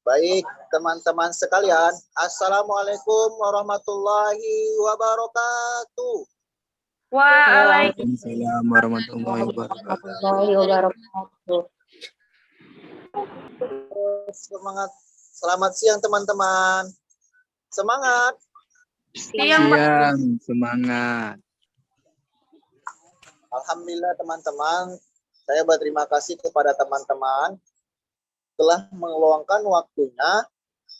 Baik, teman-teman sekalian, Assalamualaikum warahmatullahi wabarakatuh. Waalaikumsalam warahmatullahi wabarakatuh. Semangat, selamat siang teman-teman. Semangat. Siang, semangat. Alhamdulillah teman-teman, saya berterima kasih kepada teman-teman telah meluangkan waktunya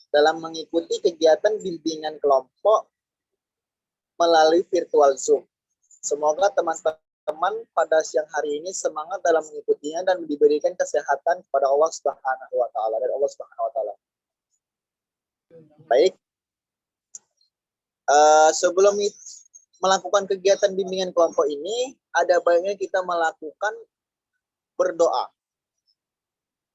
dalam mengikuti kegiatan bimbingan kelompok melalui virtual Zoom. Semoga teman-teman pada siang hari ini semangat dalam mengikutinya dan diberikan kesehatan kepada Allah Subhanahu wa taala dan Allah Subhanahu wa taala. Baik. Sebelum melakukan kegiatan bimbingan kelompok ini, ada baiknya kita melakukan berdoa.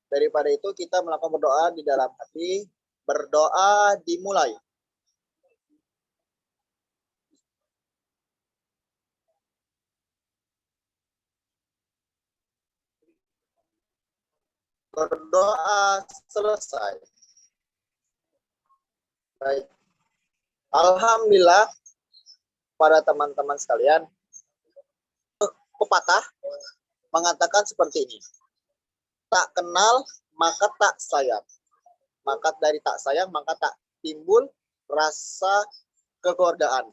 Daripada itu kita melakukan berdoa di dalam hati. Berdoa dimulai. Berdoa selesai. Baik. Alhamdulillah para teman-teman sekalian, pepatah mengatakan seperti ini. Tak kenal maka tak sayang. Maka dari tak sayang maka tak timbul rasa kekeluargaan.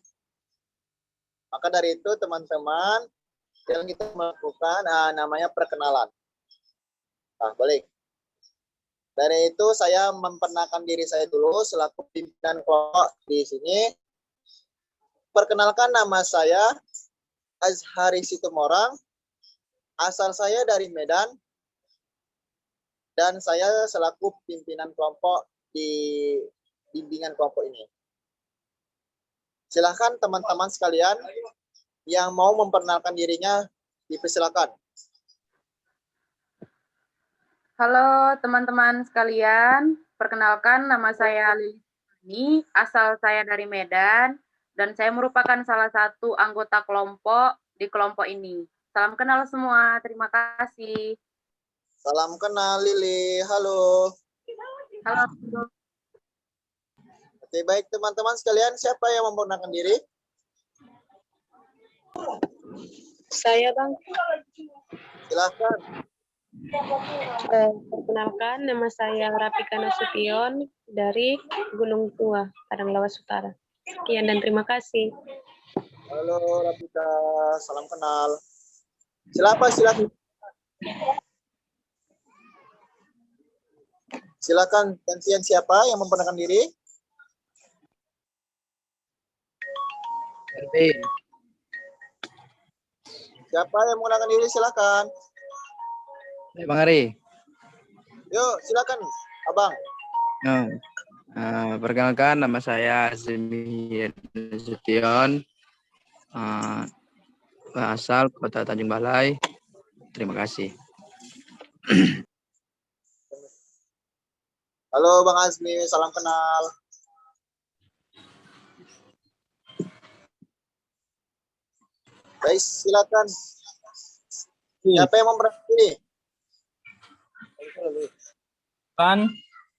Maka dari itu teman-teman yang kita melakukan namanya perkenalan. Nah, balik. Dari itu saya memperkenalkan diri saya dulu selaku pimpinan kelompok di sini. Perkenalkan, nama saya Azhari Situmorang. Asal saya dari Medan. Dan saya selaku pimpinan kelompok di bimbingan kelompok ini. Silahkan teman-teman sekalian yang mau memperkenalkan dirinya, dipersilakan. Halo teman-teman sekalian, perkenalkan nama saya Lili, asal saya dari Medan, dan saya merupakan salah satu anggota kelompok di kelompok ini. Salam kenal semua, terima kasih. Salam kenal Lili, halo. Halo. Oke, baik teman-teman sekalian, siapa yang memperkenalkan diri? Saya, Bang. Silahkan. Perkenalkan, nama saya Rafika Nasution dari Gunung Tua, Padang Lawas Utara. Sekian dan terima kasih. Halo Rafika, salam kenal. Silakan. Silakan, gantian siapa yang memperkenalkan diri? Erwin. Siapa yang menggunakan diri? Silakan. Bang Ari. Yuk, silakan, Abang. Perkenalkan, nama saya Azmi Nasution, asal Kota Tanjung Balai. Terima kasih. Halo Bang Azmi, salam kenal. Baik, silakan. Siapa yang memperkenalkan diri?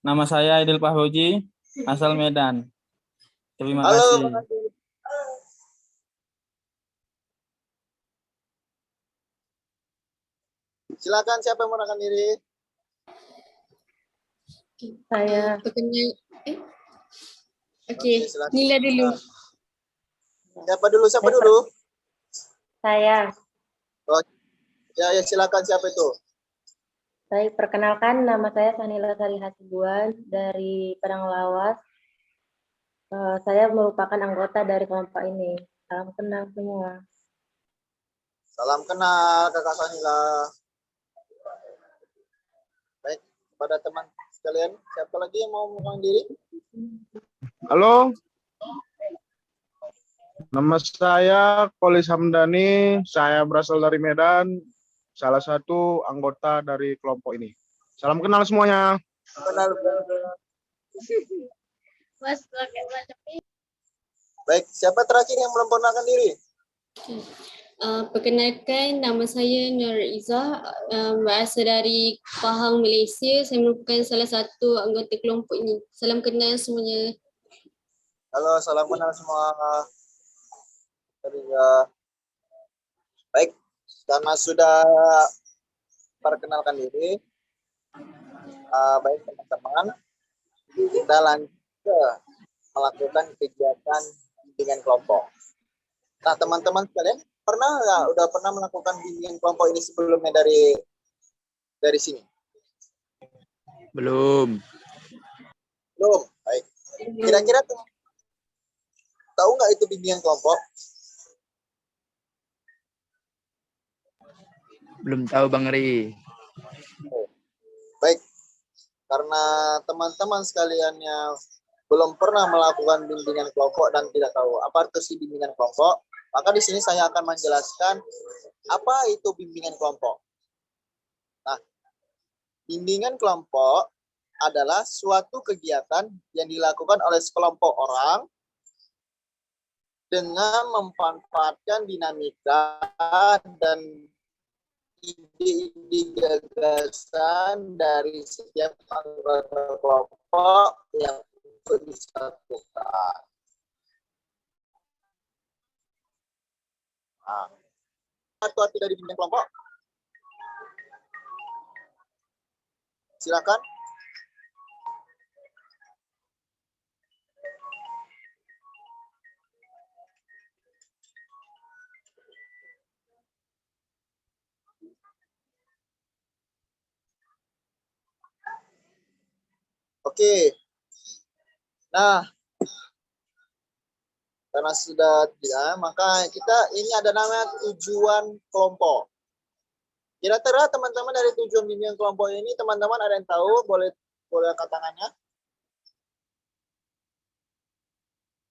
Nama saya Aidil Pahloji, asal Medan. Terima Halo, kasih. Bang Azmi. Silakan, siapa yang memperkenalkan diri? Saya Oke, silakan. Nila dulu. Siapa dulu? Saya. Oh, ya, silakan, siapa itu? Baik, perkenalkan nama saya Sanila Sari Hasibuan dari Padang Lawas. Saya merupakan anggota dari kelompok ini. Salam kenal semua. Salam kenal Kakak Sanila. Baik, kepada teman sekalian, siapa lagi yang mau memperkenalkan diri? Halo, nama saya Kolis Hamdani, saya berasal dari Medan, salah satu anggota dari kelompok ini. Salam kenal semuanya. Kenal. Baik, siapa terakhir yang belum memperkenalkan diri? Perkenalkan, nama saya Nur Izzah, berasal dari Pahang, Malaysia. Saya merupakan salah satu anggota kelompok ini. Salam kenal semuanya. Halo, salam kenal semua. Baik, karena sudah perkenalkan diri, baik teman-teman, kita lanjut ke melakukan kegiatan bimbingan kelompok. Nah, teman-teman sekalian, udah pernah melakukan bimbingan kelompok ini sebelumnya dari sini? Belum. Belum. Baik. Kira-kira tahu nggak itu bimbingan kelompok? Belum tahu Bang Ri. Baik. Karena teman-teman sekalian yang belum pernah melakukan bimbingan kelompok dan tidak tahu apa itu sih bimbingan kelompok, maka di sini saya akan menjelaskan apa itu bimbingan kelompok. Nah, bimbingan kelompok adalah suatu kegiatan yang dilakukan oleh sekelompok orang dengan memanfaatkan dinamika dan ide-ide gagasan dari setiap anggota kelompok yang disatukan. Nah, satu arti dari bimbingan kelompok? Silakan. Oke. Nah, karena sudah tidak, maka ini ada namanya tujuan kelompok. Kira-kira teman-teman dari tujuan bimbingan kelompok ini, teman-teman ada yang tahu? Boleh angkat tangannya.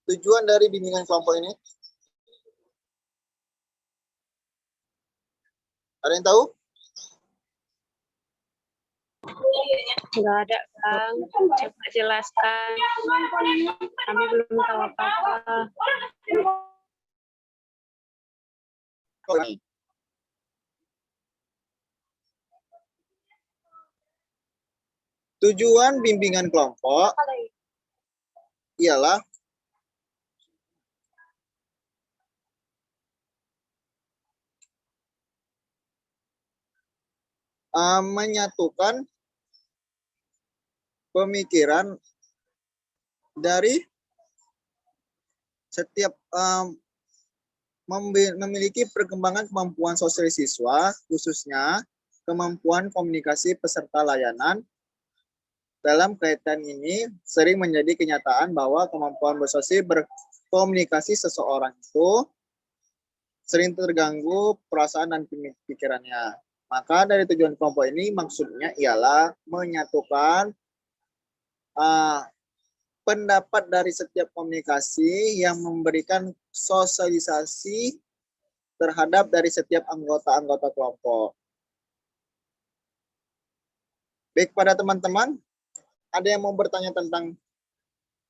Tujuan dari bimbingan kelompok ini? Ada yang tahu? Enggak ada, Bang. Coba jelaskan. Kami belum tahu apa-apa. Tujuan bimbingan kelompok ialah menyatukan pemikiran dari setiap memiliki perkembangan kemampuan sosial siswa, khususnya kemampuan komunikasi peserta layanan. Dalam kaitan ini sering menjadi kenyataan bahwa kemampuan bersosial berkomunikasi seseorang itu sering terganggu perasaan dan pikirannya. Maka dari tujuan kelompok ini maksudnya ialah menyatukan pendapat dari setiap komunikasi yang memberikan sosialisasi terhadap dari setiap anggota-anggota kelompok. Baik, pada teman-teman, ada yang mau bertanya tentang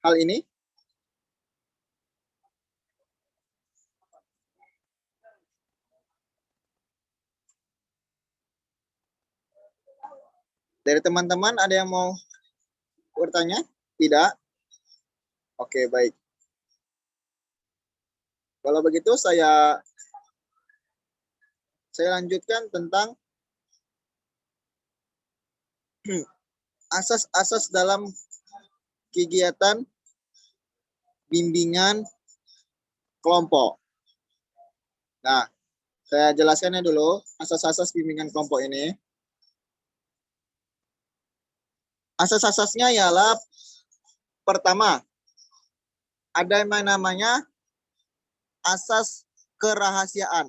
hal ini? Dari teman-teman ada yang mau bertanya? Tidak? Oke, baik. Kalau begitu saya lanjutkan tentang asas-asas dalam kegiatan bimbingan kelompok. Nah, saya jelaskannya dulu asas-asas bimbingan kelompok ini. Asas-asasnya ialah pertama, ada yang namanya asas kerahasiaan.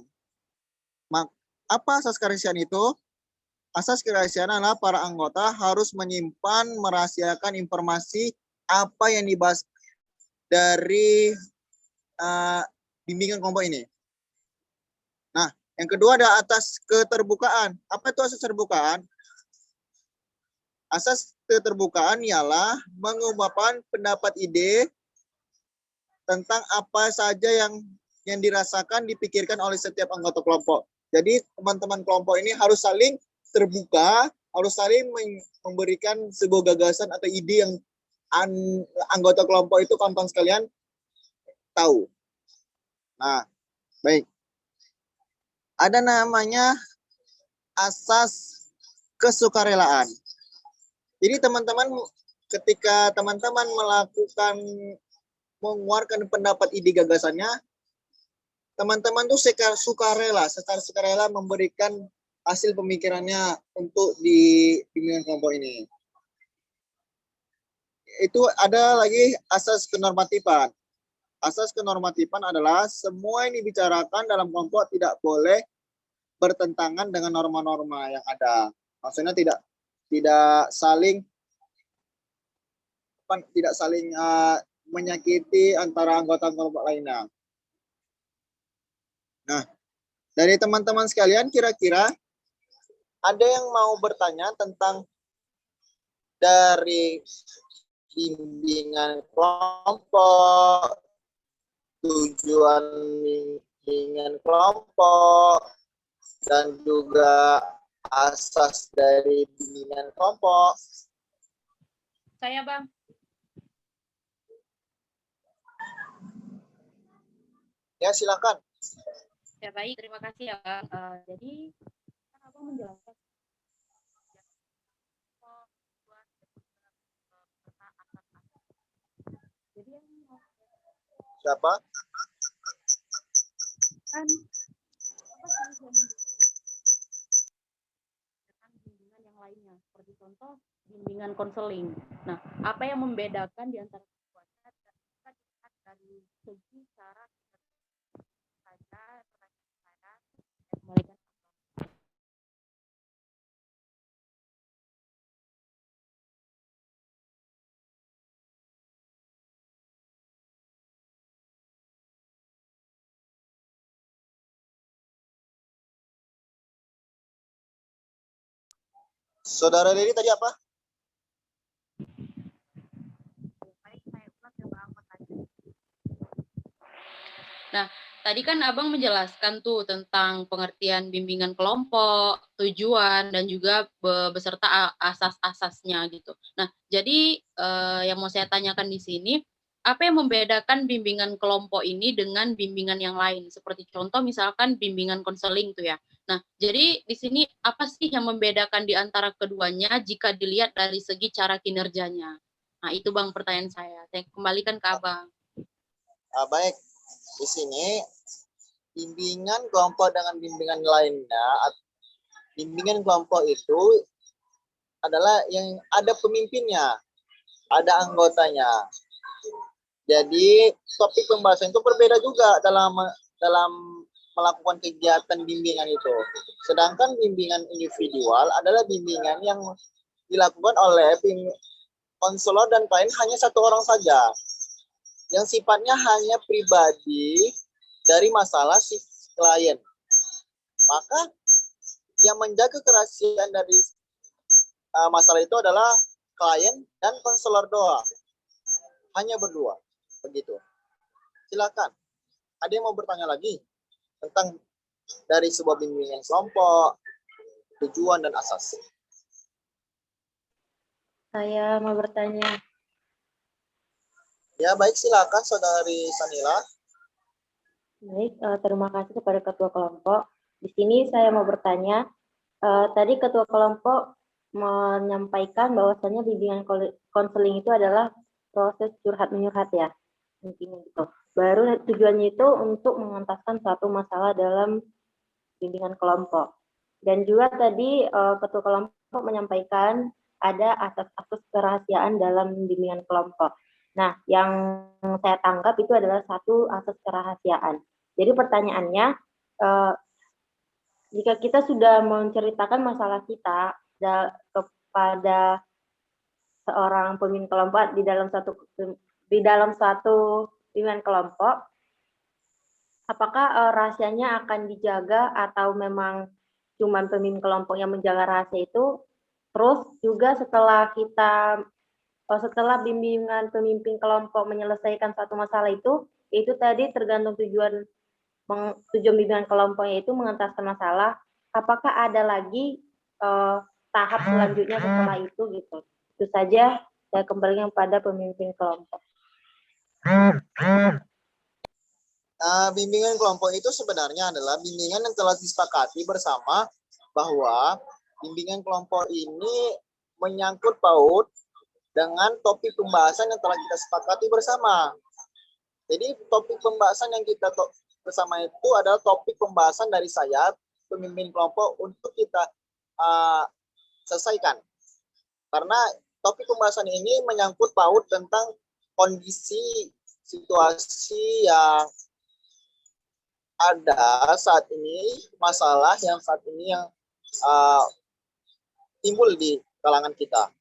Apa asas kerahasiaan itu? Asas kerahasiaan adalah para anggota harus menyimpan, merahasiakan informasi apa yang dibahas dari bimbingan kelompok ini. Nah, yang kedua ada atas keterbukaan. Apa itu asas keterbukaan? Asas keterbukaan ialah mengungkapkan pendapat ide tentang apa saja yang yang dirasakan, dipikirkan oleh setiap anggota kelompok. Jadi teman-teman kelompok ini harus saling terbuka, harus saling memberikan sebuah gagasan atau ide yang anggota kelompok itu kawan-kawan sekalian tahu. Nah, baik. Ada namanya asas kesukarelaan. Jadi teman-teman, ketika teman-teman mengeluarkan pendapat ide gagasannya, teman-teman tuh secara sukarela memberikan hasil pemikirannya untuk di bimbingan kelompok ini. Itu ada lagi asas kenormatifan. Asas kenormatifan adalah semua ini dibicarakan dalam kelompok tidak boleh bertentangan dengan norma-norma yang ada. Maksudnya tidak saling menyakiti antara anggota kelompok lainnya. Nah, dari teman-teman sekalian, kira-kira ada yang mau bertanya tentang dari bimbingan kelompok, tujuan bimbingan kelompok, dan juga asas dari bimbingan kelompok? Saya, Bang. Ya, silakan. Ya, baik. Terima kasih ya, Bang. Jadi, kan Abang menjelaskan jadi yang mau Siapa? kan apa sih yang bimbingan yang lainnya, seperti contoh bimbingan konseling. Nah, apa yang membedakan di antara keduanya dan kita dilihat dari segi cara saya kembalikan. Saudara Lili tadi apa? Nah, tadi kan Abang menjelaskan tuh tentang pengertian bimbingan kelompok, tujuan, dan juga beserta asas-asasnya gitu. Nah, jadi yang mau saya tanyakan di sini, apa yang membedakan bimbingan kelompok ini dengan bimbingan yang lain? Seperti contoh misalkan bimbingan konseling tuh ya. Nah, jadi di sini apa sih yang membedakan di antara keduanya jika dilihat dari segi cara kinerjanya? Nah, itu Bang pertanyaan saya. Saya kembalikan ke Abang. Baik. Di sini bimbingan kelompok dengan bimbingan lainnya, bimbingan kelompok itu adalah yang ada pemimpinnya, ada anggotanya. Jadi topik pembahasan itu berbeda juga dalam melakukan kegiatan bimbingan itu. Sedangkan bimbingan individual adalah bimbingan yang dilakukan oleh konselor dan klien hanya satu orang saja, yang sifatnya hanya pribadi dari masalah si klien. Maka yang menjaga kerahasiaan dari masalah itu adalah klien dan konselor doang. Hanya berdua. Begitu. Silakan. Ada yang mau bertanya lagi tentang dari sebuah bimbingan kelompok, tujuan dan asas? Saya mau bertanya. Ya, baik, silakan Saudari Sanila. Baik, terima kasih kepada Ketua Kelompok. Di sini saya mau bertanya, tadi Ketua Kelompok menyampaikan bahwasannya bimbingan konseling itu adalah proses curhat-menyurhat ya, intinya gitu. Baru tujuannya itu untuk mengentaskan suatu masalah dalam bimbingan kelompok. Dan juga tadi Ketua Kelompok menyampaikan ada asas-asas kerahasiaan dalam bimbingan kelompok. Nah, yang saya tangkap itu adalah satu asas kerahasiaan. Jadi pertanyaannya, jika kita sudah menceritakan masalah kita kepada seorang pemimpin kelompok di dalam suatu bimbingan kelompok, apakah rahasianya akan dijaga atau memang cuma pemimpin kelompok yang menjaga rahasia itu? Terus juga setelah bimbingan pemimpin kelompok menyelesaikan satu masalah itu tadi tergantung tujuan tujuan bimbingan kelompoknya itu mengentaskan masalah, apakah ada lagi tahap selanjutnya setelah itu gitu. Itu saja, saya kembalikan pada pemimpin kelompok. Bimbingan kelompok itu sebenarnya adalah bimbingan yang telah disepakati bersama bahwa bimbingan kelompok ini menyangkut paut dengan topik pembahasan yang telah kita sepakati bersama. Jadi topik pembahasan yang kita bersama itu adalah topik pembahasan dari saya, pemimpin kelompok, untuk kita selesaikan. Karena topik pembahasan ini menyangkut paut tentang kondisi situasi yang ada saat ini, masalah yang saat ini yang timbul di kalangan kita.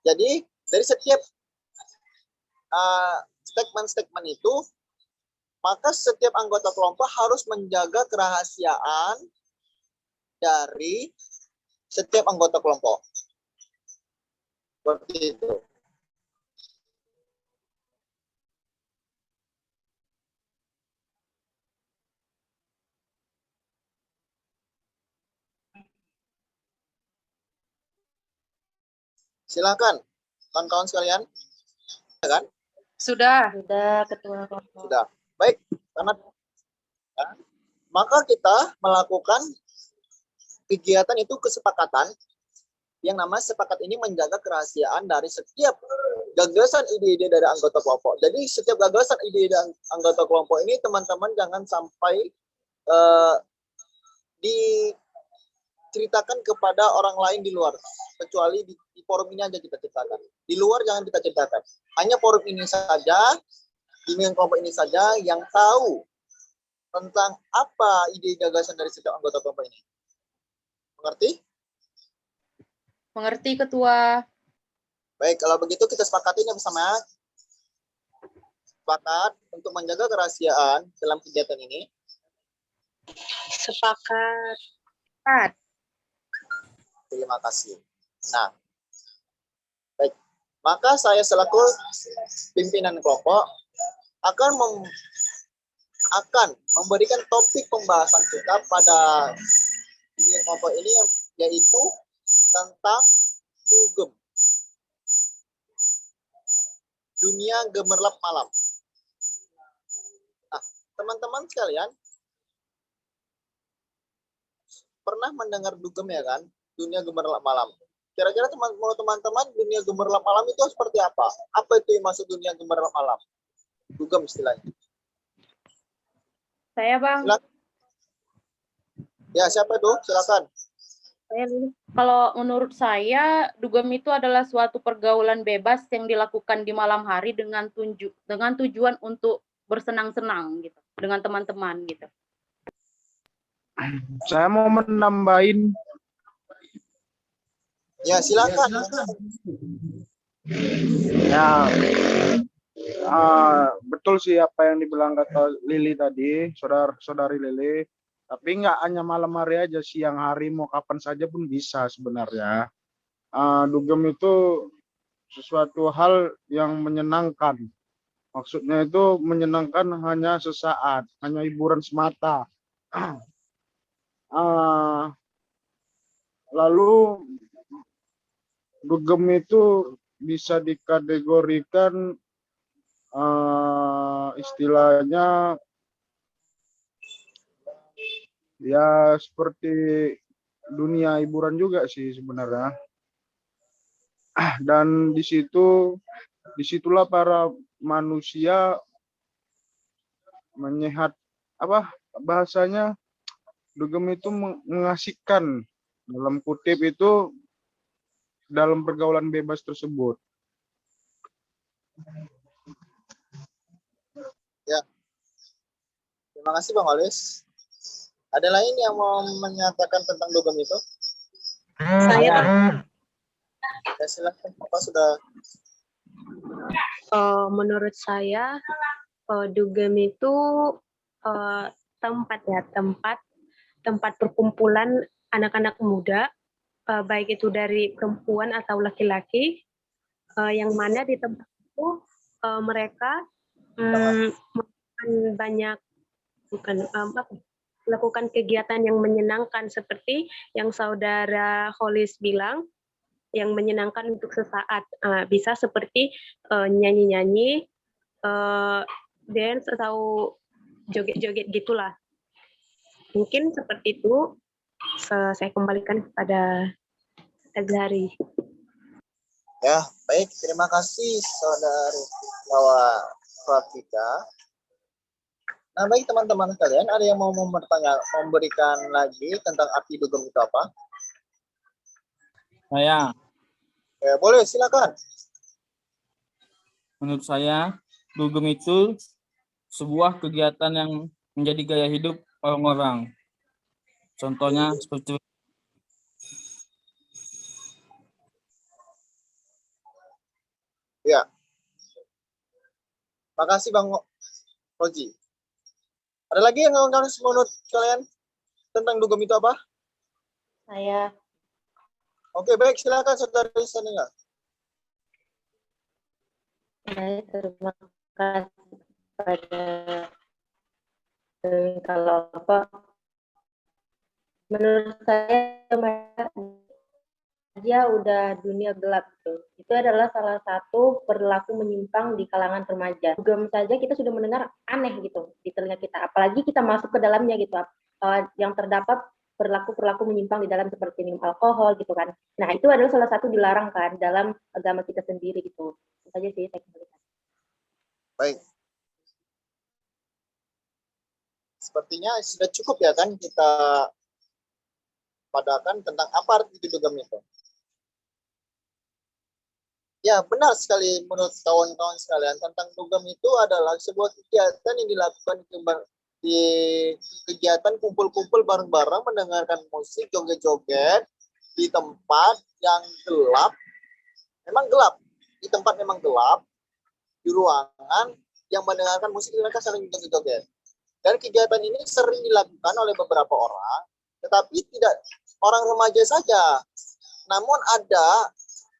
Jadi dari setiap statement-statement itu, maka setiap anggota kelompok harus menjaga kerahasiaan dari setiap anggota kelompok. Seperti itu. Silakan, kawan-kawan sekalian. Ya kan? Sudah. Sudah, Ketua Kelompok. Sudah. Baik, karena maka kita melakukan kegiatan itu kesepakatan yang namanya sepakat ini menjaga kerahasiaan dari setiap gagasan ide-ide dari anggota kelompok. Jadi setiap gagasan ide-ide anggota kelompok ini teman-teman jangan sampai diceritakan kepada orang lain di luar, kecuali di forum ini aja kita ceritakan. Di luar jangan kita ceritakan. Hanya forum ini saja, bimbingan kelompok ini saja yang tahu tentang apa ide gagasan dari setiap anggota kelompok ini. Mengerti? Mengerti, Ketua. Baik, kalau begitu kita sepakati bersama. Sepakat untuk menjaga kerahasiaan dalam kegiatan ini. Sepakat. Terima kasih. Nah, baik. Maka saya selaku pimpinan kelompok akan memberikan topik pembahasan kita pada bimbingan kelompok ini, yaitu tentang dugem, dunia gemerlap malam. Nah, teman-teman sekalian pernah mendengar dugem ya kan? Dunia gemerlap malam. Kira-kira teman-teman dunia gemerlap malam itu seperti apa? Apa itu yang maksud dunia gemerlap malam? Dugem istilahnya. Saya, Bang. Silakan. Ya, siapa tuh? Silakan. Kalau menurut saya, dugem itu adalah suatu pergaulan bebas yang dilakukan di malam hari dengan tujuan untuk bersenang-senang gitu, dengan teman-teman gitu. Saya mau menambahin. Ya, silakan. Ya, betul sih apa yang dibilang kata Lili tadi, saudari Lili. Tapi nggak hanya malam hari aja, siang hari mau kapan saja pun bisa sebenarnya. Dugem itu sesuatu hal yang menyenangkan. Maksudnya itu menyenangkan hanya sesaat, hanya hiburan semata. Lalu dugem itu bisa dikategorikan istilahnya ya seperti dunia hiburan juga sih sebenarnya. Dan disitulah para manusia bahasanya dugem itu mengasihkan dalam kutip itu dalam pergaulan bebas tersebut. Ya. Terima kasih Bang Olis. Ada lain yang mau menyatakan tentang dugem itu? Saya, Ya, silakan. Bapak sudah. menurut saya, dugem itu tempat perkumpulan anak-anak muda, baik itu dari perempuan atau laki-laki, yang mana di tempat itu mereka melakukan banyak melakukan kegiatan yang menyenangkan seperti yang saudara Holis bilang, yang menyenangkan untuk sesaat. Bisa seperti nyanyi-nyanyi, dance atau joget-joget gitulah. Mungkin seperti itu. Saya kembalikan kepada Azhari. Ya, baik. Terima kasih Saudari Lawa Rafika. Nah, baik teman-teman sekalian, ada yang mau memberikan lagi tentang arti dugem itu apa? Saya, Ya, boleh, silakan. menurut saya, dugem itu sebuah kegiatan yang menjadi gaya hidup orang-orang. Contohnya seperti Ya. Makasih Bang Roji. Ada lagi yang harus menurut kalian tentang dugem itu apa? Saya Oke, baik. Silakan Saudari Sanina. terima kasih pada kalau apa menurut saya dia udah dunia gelap tuh. Itu adalah salah satu perilaku menyimpang di kalangan remaja. Dugem saja kita sudah mendengar aneh gitu di telinga kita, apalagi kita masuk ke dalamnya gitu. Yang terdapat perilaku-perilaku menyimpang di dalam seperti minum alkohol gitu kan. Nah, itu adalah salah satu dilarang kan dalam agama kita sendiri gitu. Itu saja sih saya kembalikan. Baik. Sepertinya sudah cukup ya kan kita padakan tentang apa arti dugem itu. Ya, benar sekali menurut kawan-kawan sekalian, tentang dugem itu adalah sebuah kegiatan yang dilakukan di kegiatan kumpul-kumpul bareng-bareng, mendengarkan musik, joget-joget di tempat yang gelap. Memang gelap, di tempat memang gelap, di ruangan yang mendengarkan musik, mereka saling joget-joget. Dan kegiatan ini sering dilakukan oleh beberapa orang, tetapi tidak orang remaja saja. Namun ada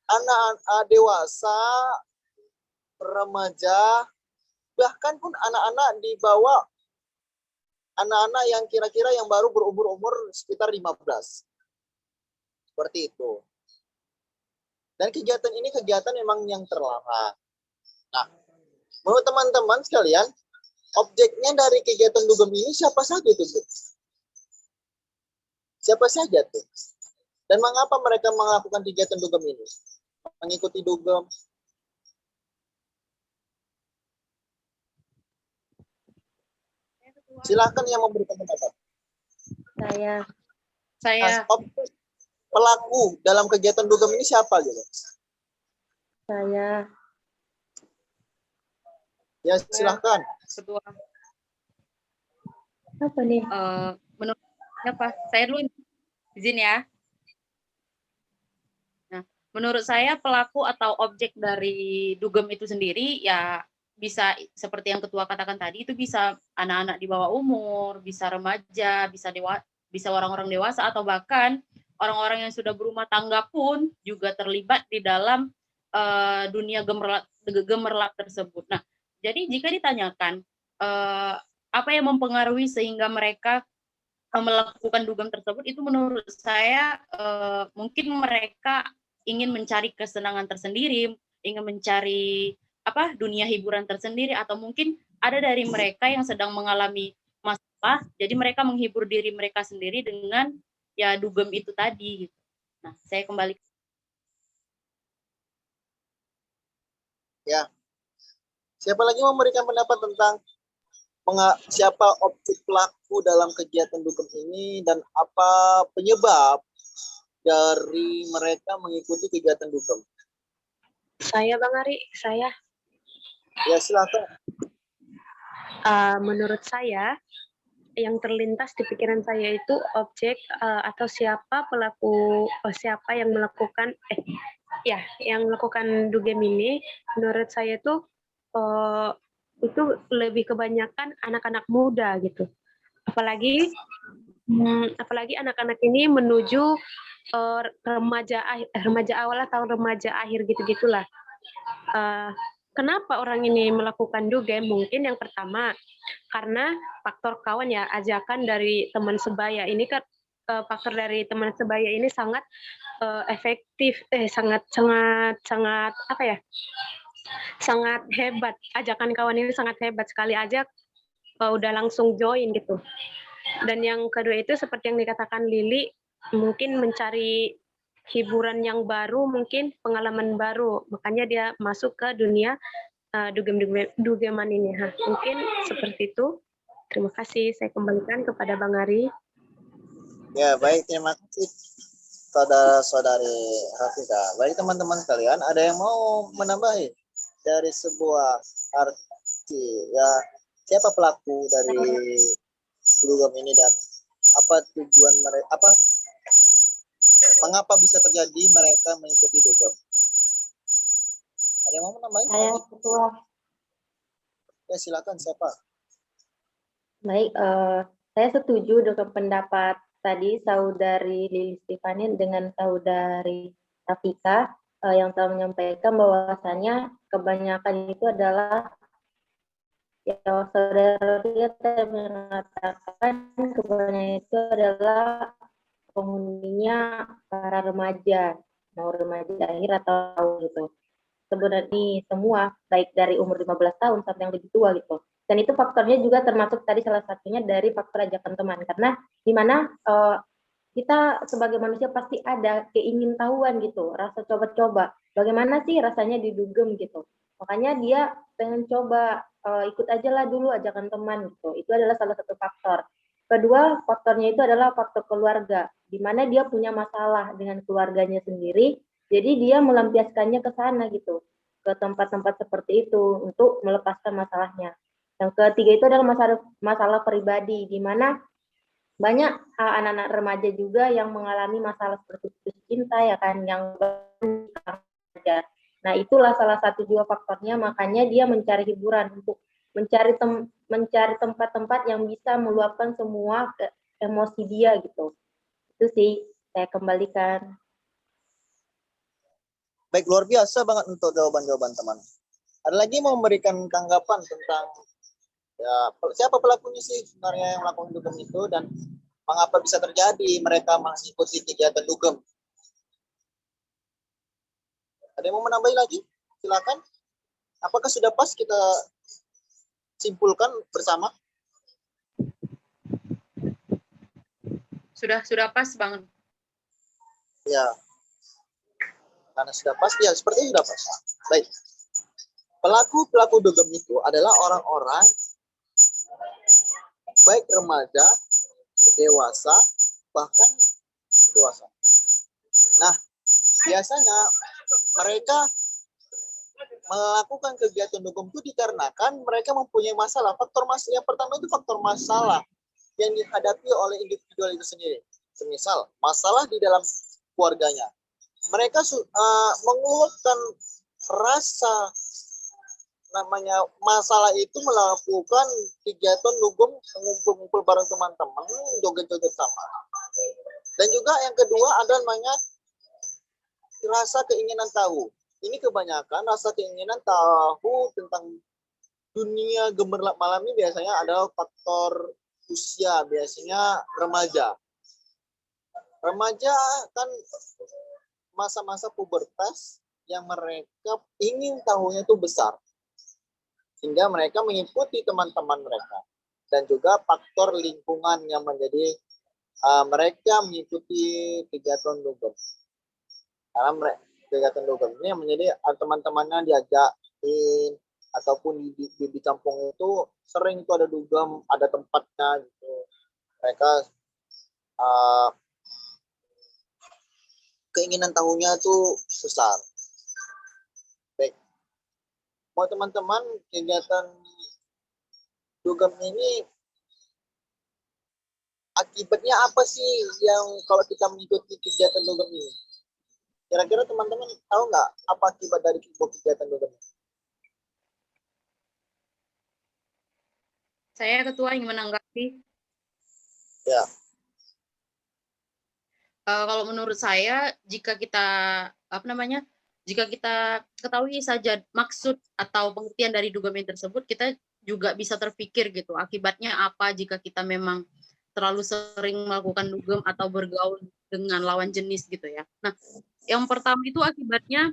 anak-anak dewasa, remaja, bahkan pun anak-anak di bawah, anak-anak yang kira-kira yang baru berumur sekitar 15. Seperti itu. Dan kegiatan ini kegiatan memang yang terlarang. Nah, menurut teman-teman sekalian, objeknya dari kegiatan dugem ini siapa saja tuh? Siapa saja tuh? Dan mengapa mereka melakukan kegiatan dugem ini? Mengikuti dugem. Silakan yang memberikan pendapat. Saya Pelaku dalam kegiatan dugem ini siapa gitu? Saya. Ya, silahkan. Ketua. Apa nih? Menurut siapa? Saya dulu izin ya. Nah, menurut saya pelaku atau objek dari dugem itu sendiri ya bisa seperti yang ketua katakan tadi, itu bisa anak-anak di bawah umur, bisa remaja, bisa orang-orang dewasa, atau bahkan orang-orang yang sudah berumah tangga pun juga terlibat di dalam dunia gemerlap tersebut. Nah, jadi jika ditanyakan apa yang mempengaruhi sehingga mereka melakukan dugem tersebut, itu menurut saya mungkin mereka ingin mencari kesenangan tersendiri, ingin mencari dunia hiburan tersendiri, atau mungkin ada dari mereka yang sedang mengalami masalah, jadi mereka menghibur diri mereka sendiri dengan ya dugem itu tadi. Nah, saya kembali. Ya. Siapa lagi memberikan pendapat tentang siapa objek pelaku dalam kegiatan dugem ini dan apa penyebab dari mereka mengikuti kegiatan dugem? Saya Bang Ari, saya. Ya, silakan. Menurut saya, yang terlintas di pikiran saya itu objek atau siapa pelaku, siapa yang melakukan yang melakukan dugem ini. Menurut saya itu lebih kebanyakan anak-anak muda gitu. Apalagi anak-anak ini menuju remaja awal atau remaja akhir gitu-gitulah. kenapa orang ini melakukan dugem? Mungkin yang pertama karena faktor kawan ya, ajakan dari teman sebaya. Ini kan faktor dari teman sebaya ini sangat efektif, sangat apa ya? Sangat hebat. Ajakan kawan ini sangat hebat, sekali ajak udah langsung join gitu. Dan yang kedua itu seperti yang dikatakan Lili, mungkin mencari hiburan yang baru, mungkin pengalaman baru. Makanya dia masuk ke dunia dugeman ini. Mungkin seperti itu. Terima kasih. Saya kembalikan kepada Bang Ari. Ya, baik, terima kasih saudara-saudari Hafizah. Baik teman-teman sekalian, ada yang mau menambahi dari sebuah arti ya, siapa pelaku dari dugem ini dan apa tujuan mereka, mengapa bisa terjadi mereka mengikuti dugem? Ada yang mau menambahi? Saya ketua. Ya, silakan, siapa? Baik, saya setuju dengan pendapat tadi saudari Lili Stefani dengan saudari Rafika yang telah menyampaikan bahwasannya kebanyakan itu adalah ya saudara Rafika mengatakan kebanyakan itu adalah penghuninya para remaja, mau remaja akhir atau gitu. Sebenarnya semua baik dari umur 15 tahun sampai yang lebih tua gitu. Dan itu faktornya juga termasuk tadi salah satunya dari faktor ajakan teman, karena di mana kita sebagai manusia pasti ada keingintahuan gitu, rasa coba-coba. Bagaimana sih rasanya didugem gitu. Makanya dia pengen coba ikut aja lah dulu ajakan teman gitu. Itu adalah salah satu faktor. Kedua, faktornya itu adalah faktor keluarga, di mana dia punya masalah dengan keluarganya sendiri, jadi dia melampiaskannya ke sana gitu, ke tempat-tempat seperti itu untuk melepaskan masalahnya. Yang ketiga itu adalah masalah pribadi, di mana banyak anak-anak remaja juga yang mengalami masalah seperti putus cinta ya kan, yang nah itulah salah satu juga faktornya, makanya dia mencari hiburan untuk mencari tempat-tempat yang bisa meluapkan semua emosi dia gitu. Itu sih, saya kembalikan. Baik, luar biasa banget untuk jawaban-jawaban teman. Ada lagi mau memberikan tanggapan tentang ya, siapa pelakunya sih sebenarnya yang melakukan dugem itu dan mengapa bisa terjadi mereka mengikuti kegiatan dugem? Ada yang mau menambahi lagi? Silakan. Apakah sudah pas kita simpulkan bersama? Sudah pas, Bang. Ya. Karena sudah pas, ya sepertinya sudah pas. Baik. Pelaku dugem itu adalah orang-orang baik remaja, dewasa, bahkan dewasa. Nah, biasanya mereka melakukan kegiatan dugem itu dikarenakan mereka mempunyai masalah. Faktor masalah yang pertama itu faktor masalah yang dihadapi oleh individu itu sendiri. Semisal masalah di dalam keluarganya. Mereka mengeluhkan rasa namanya masalah itu melakukan kegiatan dugem, ngumpul-ngumpul bareng teman-teman, joget-joget sama. Dan juga yang kedua ada namanya rasa keinginan tahu. Ini kebanyakan rasa keinginan tahu tentang dunia gemerlap malam ini biasanya ada faktor usia, biasanya remaja. Remaja kan masa-masa pubertas yang mereka ingin tahunya itu besar. Sehingga mereka mengikuti teman-teman mereka. Dan juga faktor lingkungan yang menjadi mereka mengikuti kegiatan dugem. Karena kegiatan dugem ini yang menjadi teman-temannya diajakin ataupun di kampung itu sering itu ada dugem, ada tempatnya gitu. Mereka keinginan tahunya itu besar. Baik. Mau teman-teman kegiatan dugem ini akibatnya apa sih yang kalau kita mengikuti kegiatan dugem ini? Kira-kira teman-teman tahu nggak apa akibat dari kegiatan dugem ini? Saya ketua ingin menanggapi. Ya. Kalau menurut saya, jika kita Jika kita ketahui saja maksud atau pengertian dari dugem tersebut, kita juga bisa terpikir gitu, akibatnya apa jika kita memang terlalu sering melakukan dugem atau bergaul dengan lawan jenis gitu ya. Nah, yang pertama itu akibatnya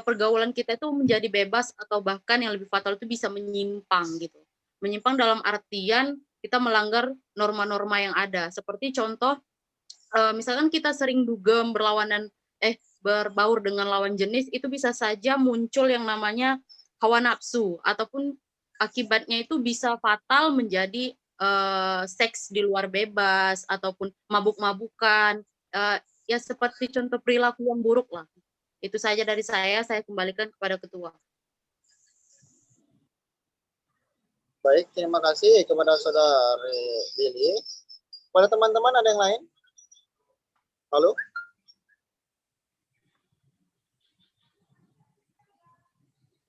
pergaulan kita itu menjadi bebas atau bahkan yang lebih fatal itu bisa menyimpang gitu. Menyimpang dalam artian kita melanggar norma-norma yang ada. Seperti contoh, misalkan kita sering dugem berlawanan berbaur dengan lawan jenis, itu bisa saja muncul yang namanya hawa nafsu, ataupun akibatnya itu bisa fatal menjadi seks di luar bebas, ataupun mabuk-mabukan, ya seperti contoh perilaku yang buruk lah. Itu saja dari saya kembalikan kepada ketua. Baik, terima kasih kepada Saudari Lili. Pada teman-teman ada yang lain? Halo?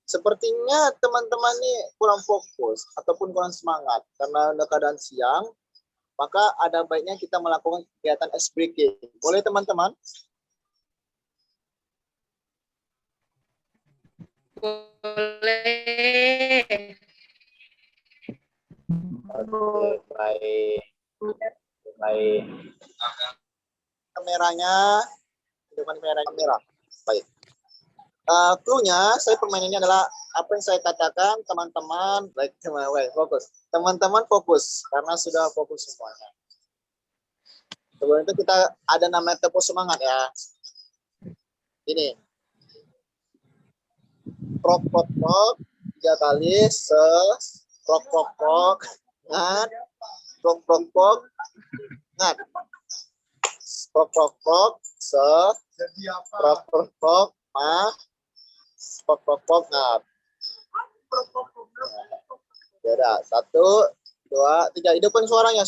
Sepertinya teman-teman ini kurang fokus ataupun kurang semangat karena udah keadaan siang, maka ada baiknya kita melakukan kegiatan ice breaking. Boleh teman-teman? Boleh. Oke, baik. Baik. Kameranya, hidupkan kamera. Baik. Clue-nya, saya permainannya adalah apa yang saya katakan, teman-teman, fokus. Teman-teman fokus, karena sudah fokus semuanya. Sebelum itu kita ada namanya tepuk semangat ya. Ini. Prok, prok, prok, 3 kali, prok, prok, prok, ngat, prok, prok, prok, ngat. Prok, prok, prok, prok, prok, prok, prok, prok, prok, ngat. Ya udah, 1, 2, 3. Hidupkan suaranya.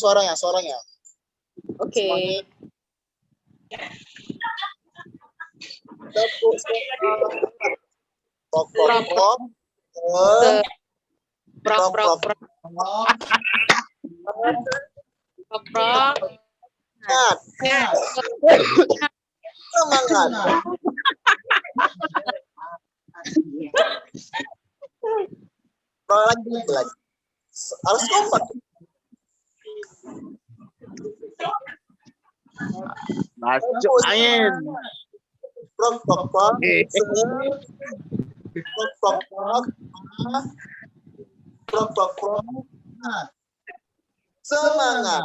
Oke. Tepuk semangat. Prok, prok, prok. Prok, prok, prok, prok, prok. Ngat. Semangat. Lagi. Harus kompak. Masuk angin. Prok, prok, prok. Prok, prok, prok. Prok, prok, prok. Semangat.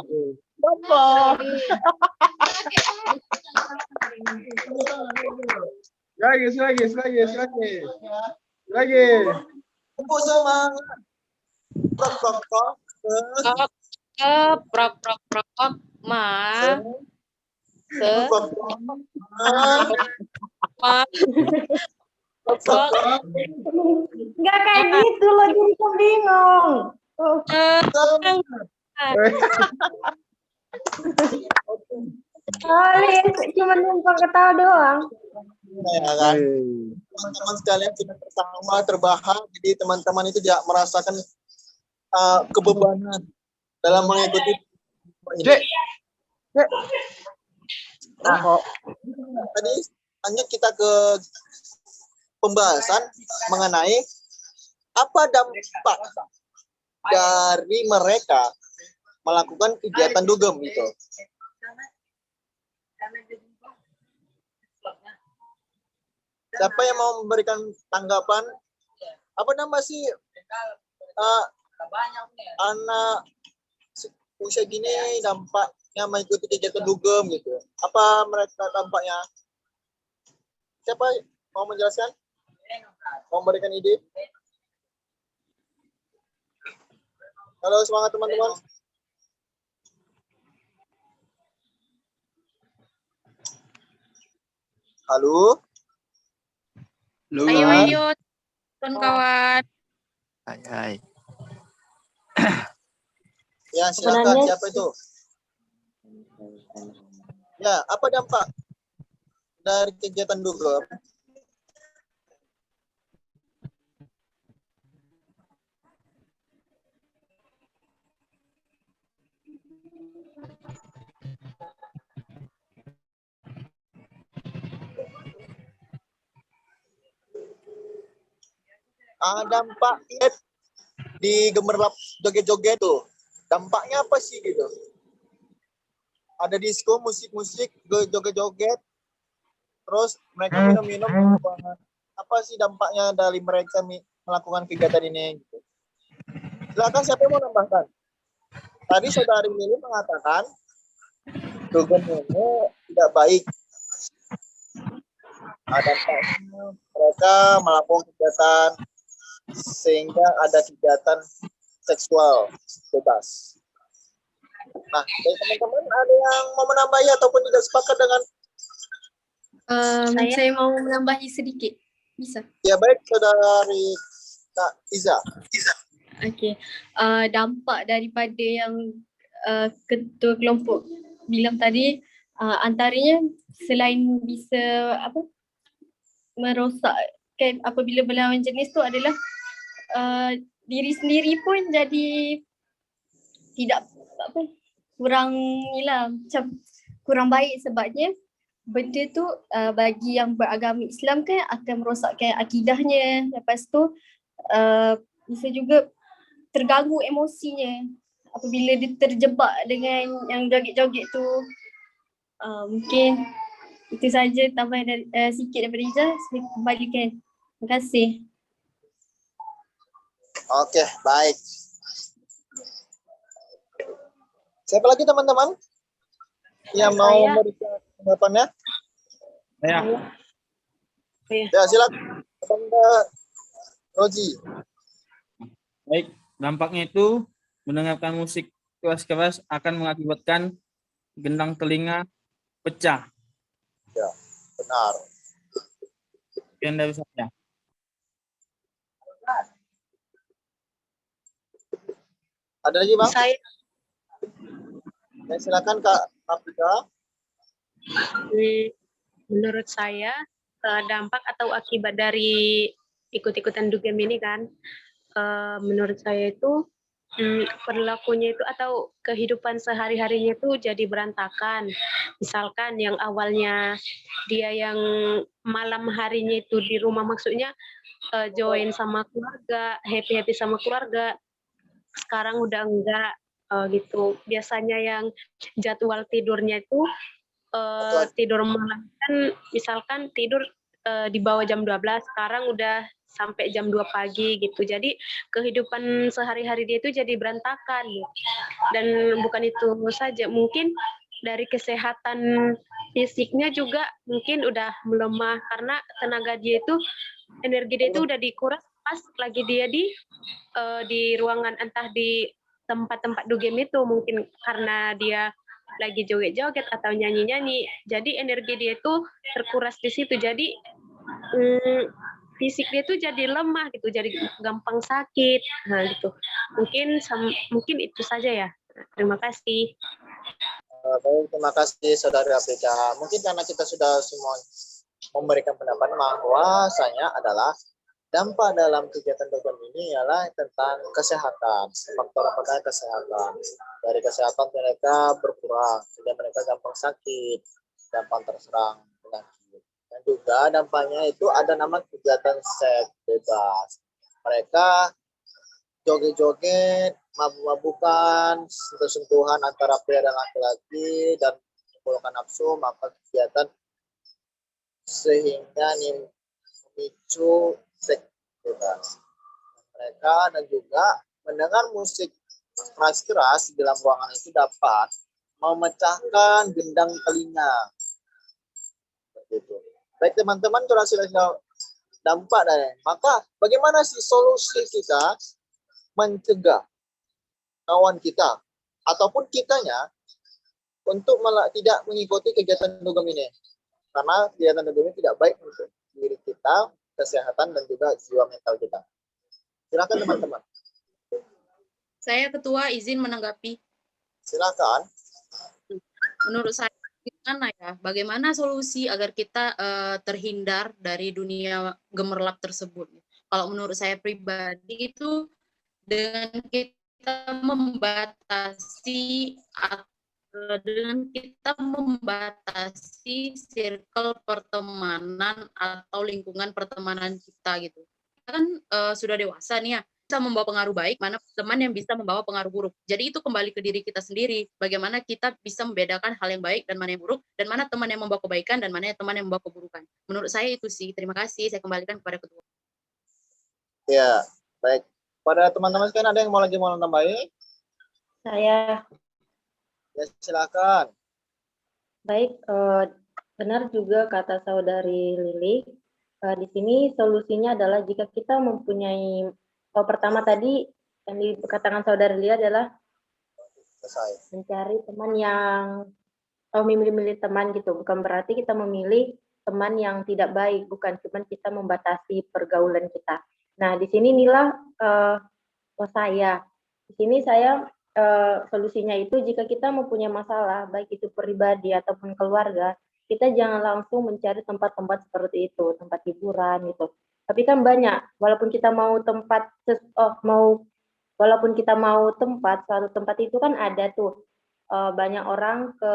Lagi. Tepuk semangat. Prok, prok, prok. Prok, prok, prok. Prok, prok, prok. Prok, prok, prok. Nggak kayak gitu loh, jadi kan bingung. Kalian cuma numpang ketawa doang. Ya kan? Teman-teman sekalian sudah bersama terbahak, jadi teman-teman itu tidak merasakan kebebanan dalam mengikuti ini. Tadi hanya kita ke pembahasan mengenai apa dampak dari mereka melakukan kegiatan dugem itu. Siapa yang mau memberikan tanggapan? Apa nama sih anak usia gini dampaknya mengikuti kegiatan dugem gitu? Apa mereka dampaknya? Siapa mau menjelaskan? Mau memberikan ide? Halo, semangat teman-teman. Halo. Ayo, kawan-kawan. Hai. Ya, silakan. Sebenarnya- Siapa itu? Ya, apa dampak dari kegiatan dugem? dampaknya di gemerlap joget-joget tuh, dampaknya apa sih gitu? Ada disco, musik-musik, joget-joget, terus mereka minum-minum. Apa sih dampaknya dari mereka melakukan kegiatan ini? Gitu. Silakan, siapa yang mau nambahkan? Tadi saudari Lili mengatakan dugem ini tidak baik. Dampaknya mereka melakukan kegiatan sehingga ada kegiatan seksual bebas. Nah, dari teman-teman ada yang mau menambahi ataupun tidak sepakat dengan? Saya mau menambahi sedikit, bisa? Ya baik, saudari Kak Iza. Okey. Dampak daripada yang ketua kelompok bilang tadi, antaranya selain bisa merosakkan apabila berlawan jenis tu adalah diri sendiri pun jadi tidak macam kurang baik, sebabnya benda tu bagi yang beragama Islam kan akan merosakkan akidahnya. Lepas tu bisa juga terganggu emosinya apabila dia terjebak dengan yang joget-joget tu. Mungkin itu saja tambahan dari, sikit daripada Izzah. Saya kembalikan. Terima kasih. Oke, baik. Siapa lagi teman-teman yang mau memberikan tanggapannya? Ya. Ya, silakan. Mbak Roji. Baik, dampaknya itu mendengarkan musik keras-keras akan mengakibatkan gendang telinga pecah. Ya, benar. Sekian dari saya. Ada lagi, Bang? Saya Ya, silakan Kak Rafika. menurut saya dampak atau akibat dari ikut-ikutan dugem ini kan, menurut saya itu perilakunya itu atau kehidupan sehari-harinya itu jadi berantakan. Misalkan yang awalnya dia yang malam harinya itu di rumah, maksudnya join sama keluarga, happy-happy sama keluarga, sekarang udah enggak gitu. Biasanya yang jadwal tidurnya itu tidur malam kan, misalkan tidur di bawah jam 12, sekarang udah sampai jam 2 pagi gitu. Jadi kehidupan sehari-hari dia itu jadi berantakan. Dan bukan itu saja, mungkin dari kesehatan fisiknya juga mungkin udah melemah karena tenaga dia itu, energi dia itu udah dikuras pas lagi dia di ruangan, entah di tempat-tempat dugem itu, mungkin karena dia lagi joget-joget atau nyanyi-nyanyi, jadi energi dia itu terkuras di situ, jadi fisik dia tuh jadi lemah gitu, jadi gampang sakit. Nah gitu, mungkin itu saja ya. Terima kasih. Baik, terima kasih Saudari Rafika. Mungkin karena kita sudah semua memberikan pendapat bahwasanya adalah dampak dalam kegiatan dugem ini ialah tentang kesehatan, faktor apakah kesehatan. Dari kesehatan mereka berkurang, sehingga mereka gampang sakit, gampang terserang penyakit. Dan juga dampaknya itu ada nama kegiatan seks bebas. Mereka joget-joget, mabuk-mabukan, sentuhan antara pria dan laki-laki, dan menimbulkan nafsu, maka kegiatan sehingga memicu seks bebas. Mereka dan juga mendengar musik keras-keras di dalam ruangan itu dapat memecahkan gendang telinga. Begitu. Baik teman-teman, sudah dampak dari. Maka bagaimana sih solusi kita mencegah kawan kita ataupun kitanya untuk tidak mengikuti kegiatan dugem ini? Karena kegiatan dugem ini tidak baik untuk diri kita, kesehatan, dan juga jiwa mental kita. Silakan teman-teman. Saya ketua izin menanggapi. Silakan. Menurut saya gimana ya? Bagaimana solusi agar kita terhindar dari dunia gemerlap tersebut? Kalau menurut saya pribadi itu dengan kita membatasi circle pertemanan atau lingkungan pertemanan kita gitu. kan sudah dewasa nih ya, bisa membawa pengaruh baik, mana teman yang bisa membawa pengaruh buruk. Jadi itu kembali ke diri kita sendiri, bagaimana kita bisa membedakan hal yang baik dan mana yang buruk, dan mana teman yang membawa kebaikan dan mana teman yang membawa keburukan. Menurut saya itu sih. Terima kasih, saya kembalikan kepada ketua. Ya, baik. Pada teman-teman sekalian ada yang mau tambahin? Saya Ya, silakan. baik, benar juga kata saudari Lili. Di sini solusinya adalah jika kita mempunyai, pertama tadi yang dikatakan saudari Lili adalah Selesai. mencari teman yang memilih-milih teman gitu. Bukan berarti kita memilih teman yang tidak baik, bukan cuman kita membatasi pergaulan kita. Nah, di sini inilah saya. Di sini saya solusinya itu jika kita mempunyai masalah, baik itu pribadi ataupun keluarga, kita jangan langsung mencari tempat-tempat seperti itu, tempat hiburan gitu. Tapi kan banyak, walaupun kita mau tempat, walaupun kita mau tempat, suatu tempat itu kan ada tuh banyak orang ke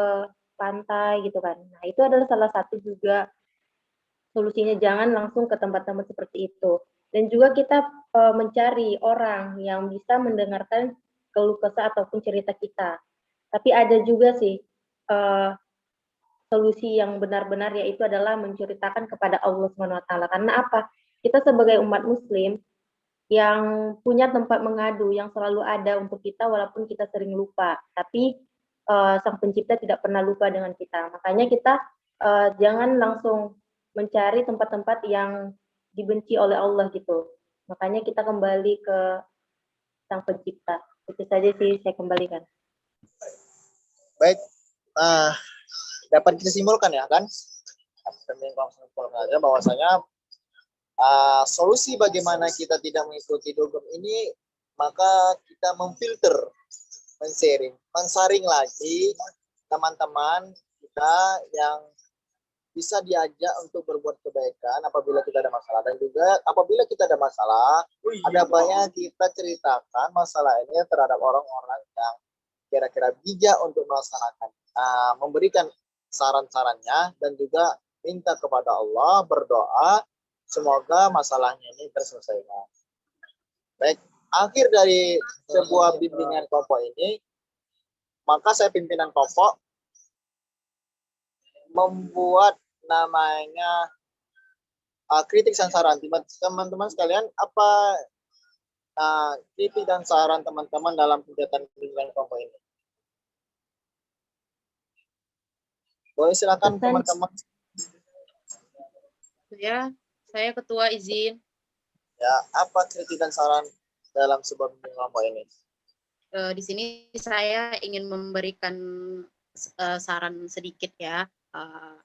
pantai gitu kan. Nah, itu adalah salah satu juga solusinya, jangan langsung ke tempat-tempat seperti itu. Dan juga kita mencari orang yang bisa mendengarkan keluh kesah ataupun cerita kita. Tapi ada juga sih solusi yang benar-benar, yaitu adalah menceritakan kepada Allah SWT. Karena apa? Kita sebagai umat muslim yang punya tempat mengadu yang selalu ada untuk kita walaupun kita sering lupa. Tapi Sang Pencipta tidak pernah lupa dengan kita. Makanya kita jangan langsung mencari tempat-tempat yang dibenci oleh Allah gitu. Makanya kita kembali ke Sang Pencipta. Itu saja sih saya kembalikan. Baik. Dapat kita simpulkan ya kan? Bahwasanya solusi bagaimana kita tidak mengikuti dogma ini, maka kita memfilter, mensaring lagi teman-teman kita yang bisa diajak untuk berbuat kebaikan apabila kita ada masalah, dan juga apabila kita ada masalah, ada banyak kita ceritakan masalah ini terhadap orang-orang yang kira-kira bijak untuk melaksanakan, memberikan saran-sarannya, dan juga minta kepada Allah, berdoa semoga masalahnya ini terselesaikan. Baik, akhir dari sebuah bimbingan kelompok ini, maka saya pimpinan kelompok membuat namanya kritik dan saran. Teman-teman sekalian, apa kritik dan saran teman-teman dalam kegiatan bimbingan kelompok ini? Boleh silakan teman-teman. Saya ketua, izin. Ya, apa kritik dan saran dalam sebuah bimbingan kelompok ini? Di sini saya ingin memberikan saran sedikit ya.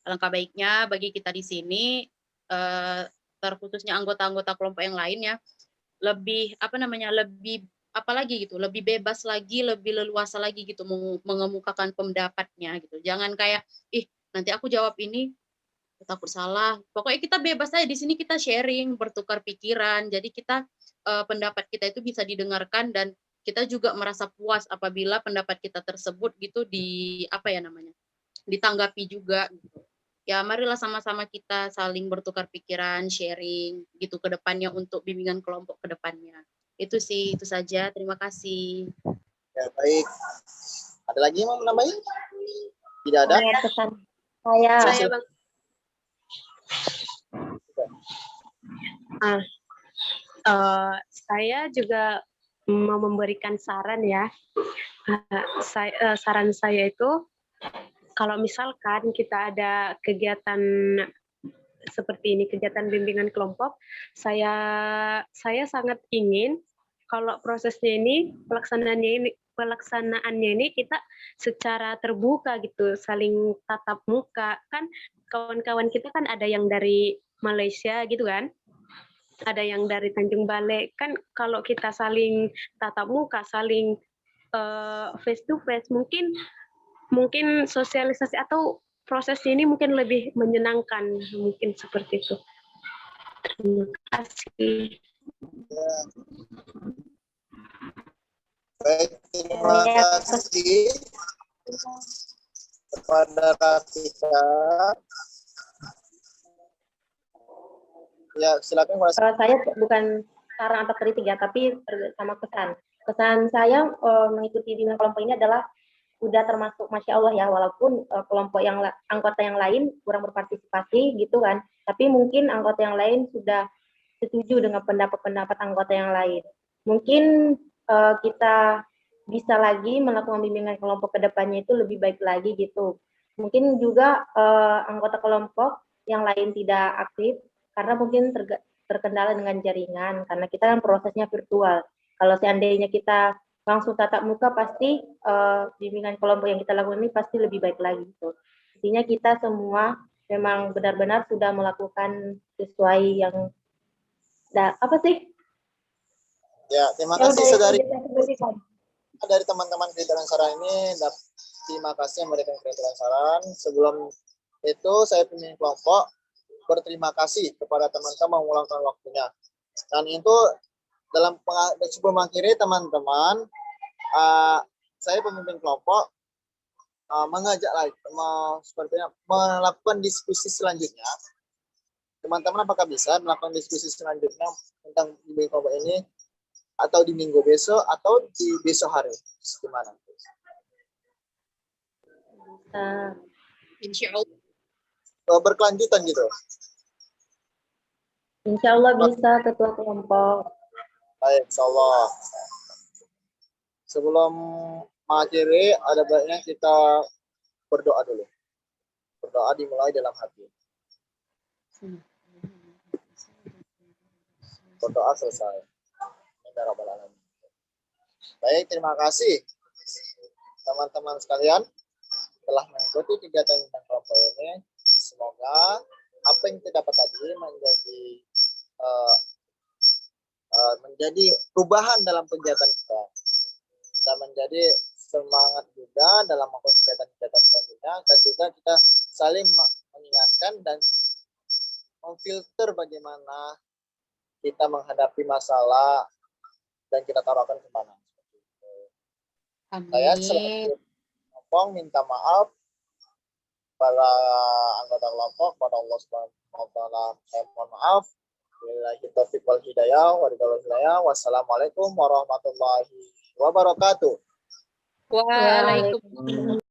Alangkah baiknya bagi kita di sini, terkhususnya anggota-anggota kelompok yang lainnya, lebih lebih bebas lagi, lebih leluasa lagi gitu mengemukakan pendapatnya gitu. Jangan kayak nanti aku jawab ini takut salah. Pokoknya kita bebas aja di sini, kita sharing, bertukar pikiran. Jadi kita pendapat kita itu bisa didengarkan, dan kita juga merasa puas apabila pendapat kita tersebut gitu ditanggapi juga gitu. Ya, marilah sama-sama kita saling bertukar pikiran, sharing gitu ke depannya untuk bimbingan kelompok ke depannya. Itu saja. Terima kasih. Ya, baik. Ada lagi yang mau menambahi? Tidak ada? Saya Bang. Saya juga mau memberikan saran ya. Saran saya itu, kalau misalkan kita ada kegiatan seperti ini, kegiatan bimbingan kelompok, saya sangat ingin kalau prosesnya ini, pelaksanaannya ini kita secara terbuka gitu, saling tatap muka. Kan kawan-kawan kita kan ada yang dari Malaysia gitu kan, ada yang dari Tanjung Balai. Kan kalau kita saling tatap muka, saling face to face, mungkin sosialisasi atau proses ini mungkin lebih menyenangkan, mungkin seperti itu. Terima kasih. Baik, terima kasih kepada Rafika. Ya, silakan kalau Saya bukan saran atau kritik ya, tapi sama kesan. Kesan saya mengikuti bimbingan kelompok ini adalah udah termasuk Masya Allah ya, walaupun kelompok anggota yang lain kurang berpartisipasi gitu kan, tapi mungkin anggota yang lain sudah setuju dengan pendapat-pendapat anggota yang lain. Mungkin kita bisa lagi melakukan bimbingan kelompok ke depannya itu lebih baik lagi gitu. Mungkin juga anggota kelompok yang lain tidak aktif karena mungkin terkendala dengan jaringan karena kita kan prosesnya virtual. Kalau seandainya kita langsung tatap muka pasti bimbingan kelompok yang kita lakukan ini pasti lebih baik lagi gitu. Intinya kita semua memang benar-benar sudah melakukan sesuai yang apa sih? ya, terima Yang kasih dari teman-teman kriteria saran ini. Terima kasih yang memberikan kriteria saran. Sebelum itu saya pemimpin kelompok berterima kasih kepada teman-teman meluangkan waktunya. Dan itu sebelum mengakhiri teman-teman, saya pemimpin kelompok mengajak lagi sepertinya melakukan diskusi selanjutnya. Teman-teman apakah bisa melakukan diskusi selanjutnya tentang bimbingan kelompok ini atau di minggu besok atau di besok hari? Gimana? Insya Allah. Berkelanjutan gitu. Insya Allah bisa ketua kelompok. Baik, insya Allah. Sebelum mengakhiri, ada baiknya kita berdoa dulu. Berdoa dimulai dalam hati. Berdoa selesai. Baik, terima kasih teman-teman sekalian telah mengikuti kegiatan tentang kelompok ini. Semoga apa yang kita dapat tadi menjadi perubahan dalam kegiatan kita dan menjadi semangat juga dalam melakukan kegiatan-kegiatan selanjutnya, dan juga kita saling mengingatkan dan memfilter bagaimana kita menghadapi masalah dan kita taruhkan kemana. Saya selaku kelompok minta maaf para anggota kelompok, pada Allah Subhanahu wa taala saya mohon maaf. Billahi taufiq wal hidayah. Wassalamualaikum warahmatullahi wabarakatuh. Waalaikumsalam.